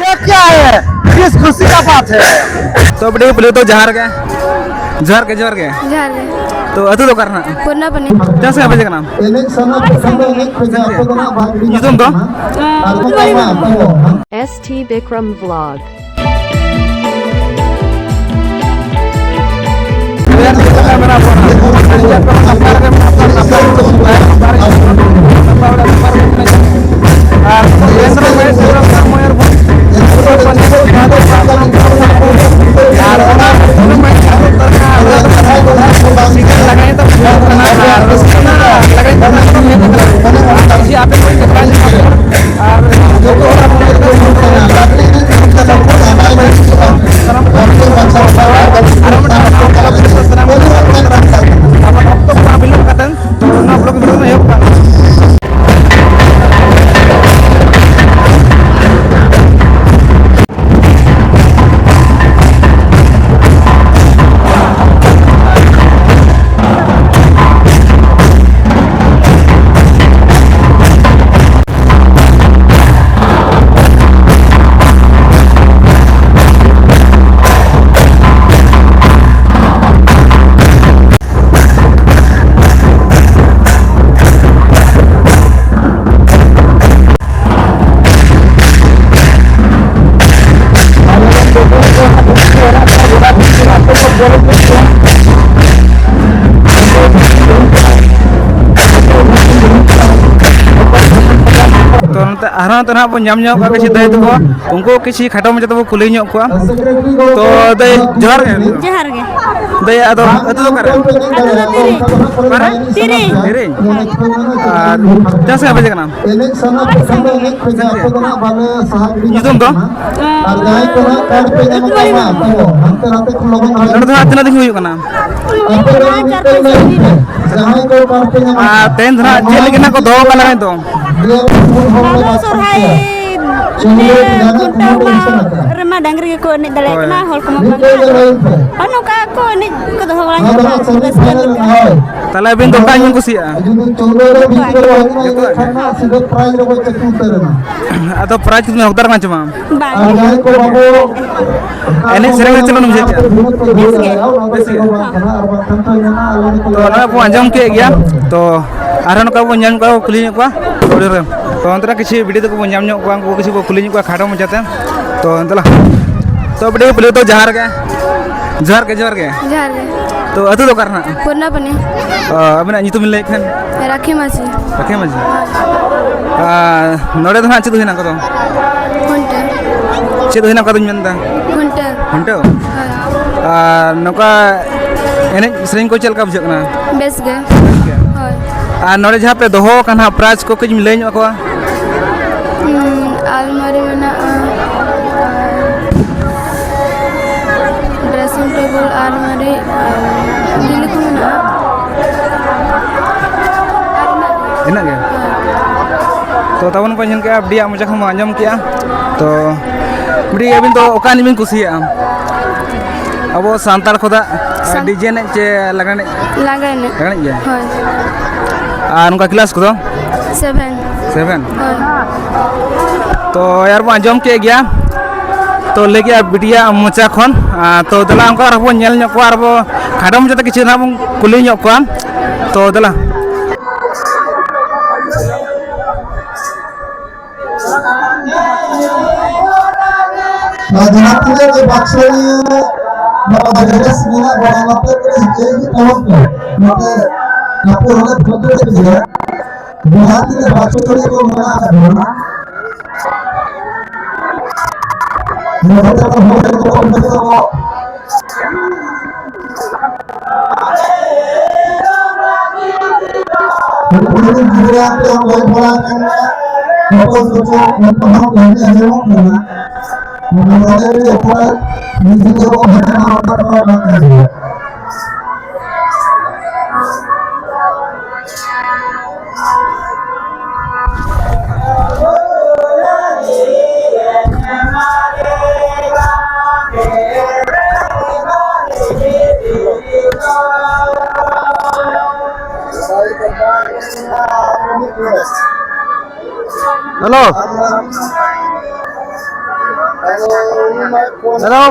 ये क्या है, किस खुशी का बात है। तो बेटे पहले तो जहर के तो अतु तो करना पूर्णा बने जैसे आप जगह नाम यूट्यूब तो ST Bikram Vlog. आरा तो ना बो नाम ᱧᱚᱜ का किसी दाई तो उनको किसी खाटो में तो कुली ᱧᱚᱜ को तो दाई जोहार गे दाई अदो अतु तो करे तिरे और जैसे आप जगह नाम यूट्यूब तो नोड तो आतना दिन हुई कना तेन धरा जे लेकिन को दो का लगे तो Rema dangri ko ni dalek na hol ko ano ka ko ni ko do wala tala bin to ka nyung kusia atau prize में उतर ना चमा एने सेरेंग चलो नम जेचा तो ना को अंजाम के गया तो आरन का वो ᱧᱟᱢ का कुली को रे तो अंतरा किसी वीडियो को ᱧᱟᱢ ᱧᱚᱜ को किसी को कुली को खाटो में जाते तो अंतला तो बेटे पहले तो जहर के तो अतु तो करना पूर्णा बने अबना ᱧᱩᱛᱩᱢ ᱞᱟᱹᱭ ᱠᱷᱟᱱ राखी मासी नोड़े तो ना चेद हिना को तो घंटे चेद हिना को तो मेनदा घंटे नोका एने सेरेंग को चलका बुझ कना बेस गे और नोड़े जहाँ पे दोहो कना प्राइज को कुछ मिले ᱧᱚᱜ को अलमारी में ना ड्रेसिंग टेबल अलमारी दिल को ना इना के तो तबन को ñन के अपडी मजा को आंजम किया तो बड़ी अबिन तो ओकानी बिन कुसिया अब सांताल खोदा डीजे ने चे लगाने गया और उनका क्लास को 7 तो यार वो आंजम के गया तो लेके बिटिया मोचा खन तो दला उनका रबो ñel ñok को रबो खाडम जते किछि ना बन कुली ñok को तो दला Madrasah ke baksanya madrasah sekolah bawah lapor kerja di tahun tu, maka lapor oleh betul kerja. Buat ini baksanya ko mana ada. Mereka boleh berkomunikasi. Ini juga yang berbolankan. Kalau betul untuk ini ada mana? Mengenai apa ini juga ada. Hello hello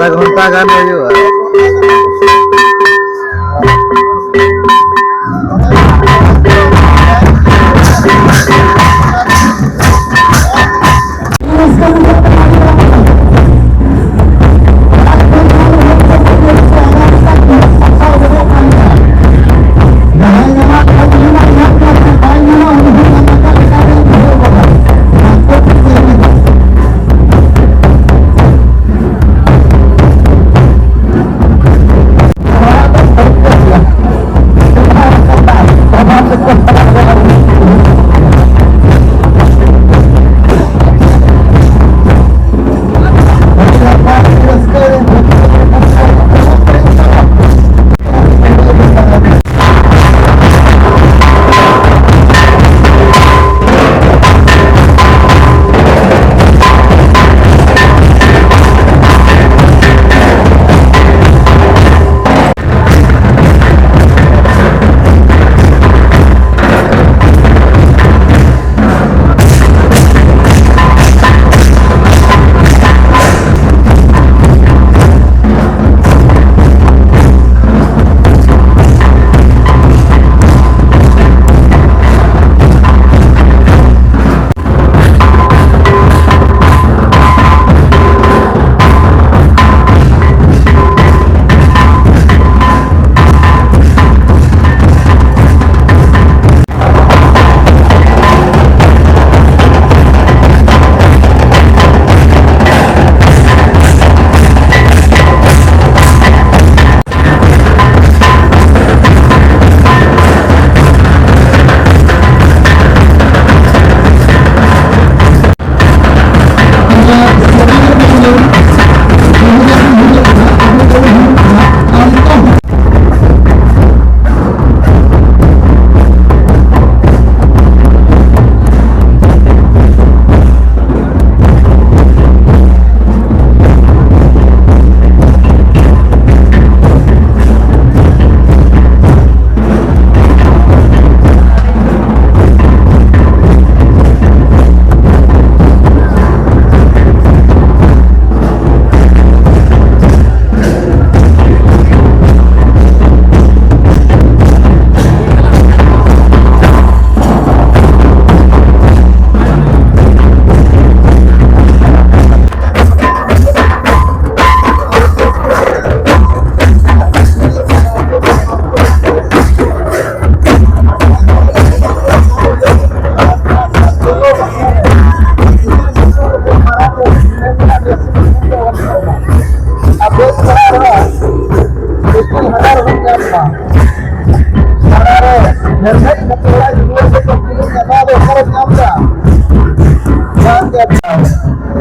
आधा घंटा गाने हुआ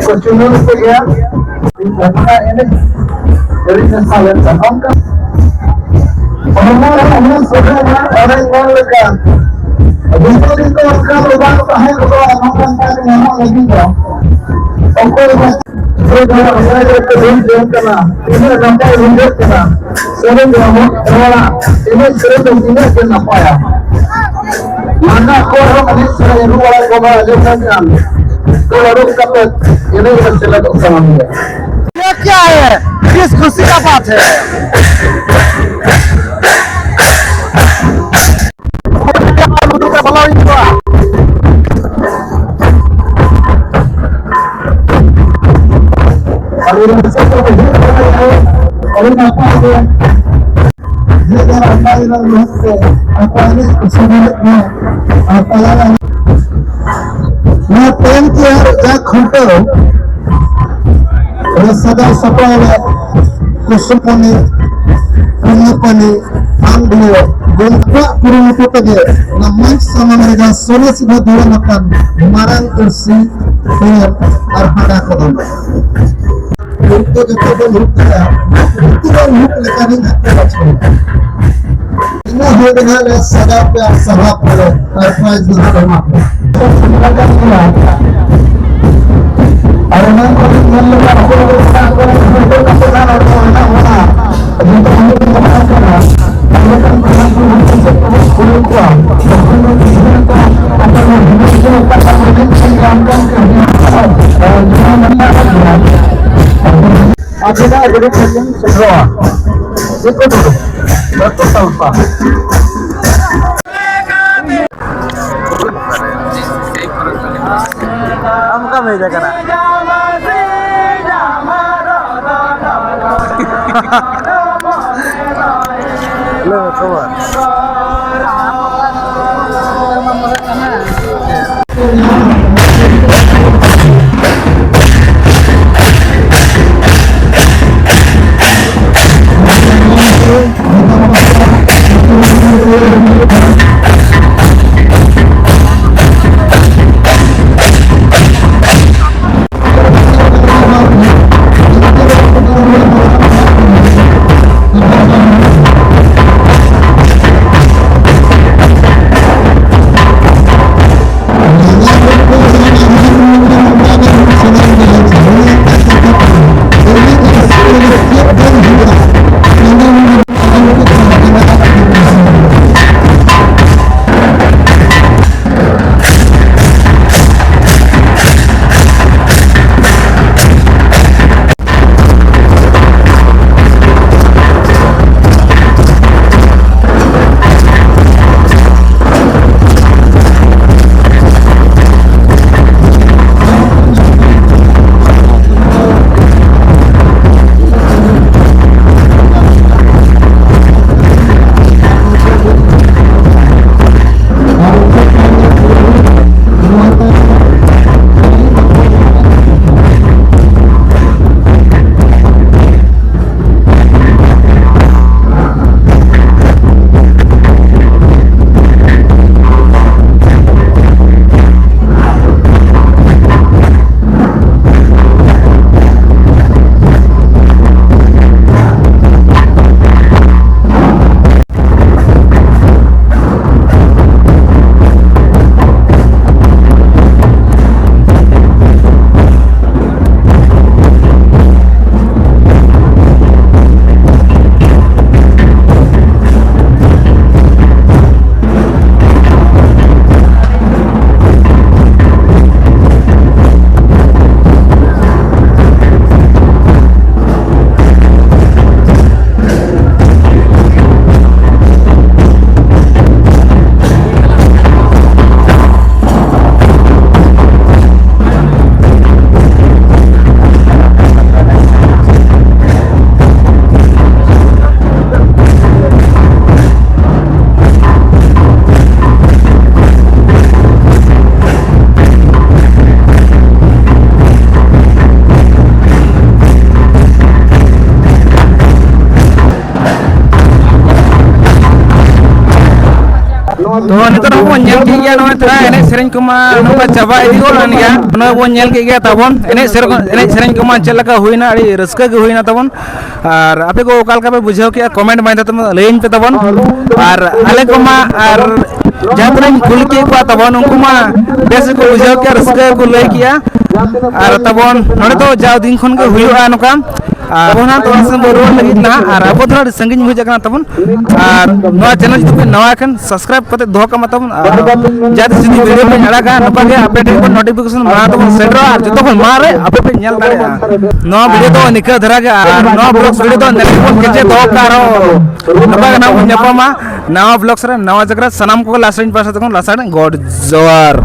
Percuma saja karena ini dari kesalahan orang orang sebenarnya orang legal. Betul itu kalau orang tahan kalau orang tahan nama lagi dong. Orang sebenarnya saya terus kena ini sampai runtuh kena. Sebenarnya orang ini terus ini kena apa ya? Mana orang ini saya luar koma jangan. kalau kapet ini masalah sama dia. ये क्या है? किस खुशी का बात है? Rasada sapala kusupani kunupani anglo Bengkak kurung itu tadi, namanya sama mereka sore sudah dua makan marang kursi dengan arpada kodam. Untuk itu berluka, itu berluka lekarin hati macam. Ini hanya sadap yang sahab oleh arpada itu termak. Arman kalau yang lepas Akhirnya jadi macam semua. Itu dulu. Betul tanpa. Kamu kan meja kana. Lo coba. तो नितर हम nyel ke ya no tra ene sereng kuma no chaba idi golan ya no bon nyel ke ya tabon ene sereng kuma chelaka huina ari raska ge huina tabon ar ape ko okal ka pe bujhao ke comment mai tum lein pe tabon ar ale kuma ar jatran kul ke ko tabon kuma bes ko bujhao ke raska ko lei kiya ar tabon node to jaw din khon ge huyu anoka abona to asam borwan lagi na ar abo thora sangin hu jagna tabon ar no channel jdu pe nawa kan subscribe kate doh ka matam jati judi video pe nada ka napa ge update ko notification ma to sendro ar joto ko mare ape pe nyal dare no video to nikha dhara ga no vlogs video to nelpon keche do karo napa na nyapa ma nawa vlogs ra nawa jagra sanam ko last line pasa to last god jawar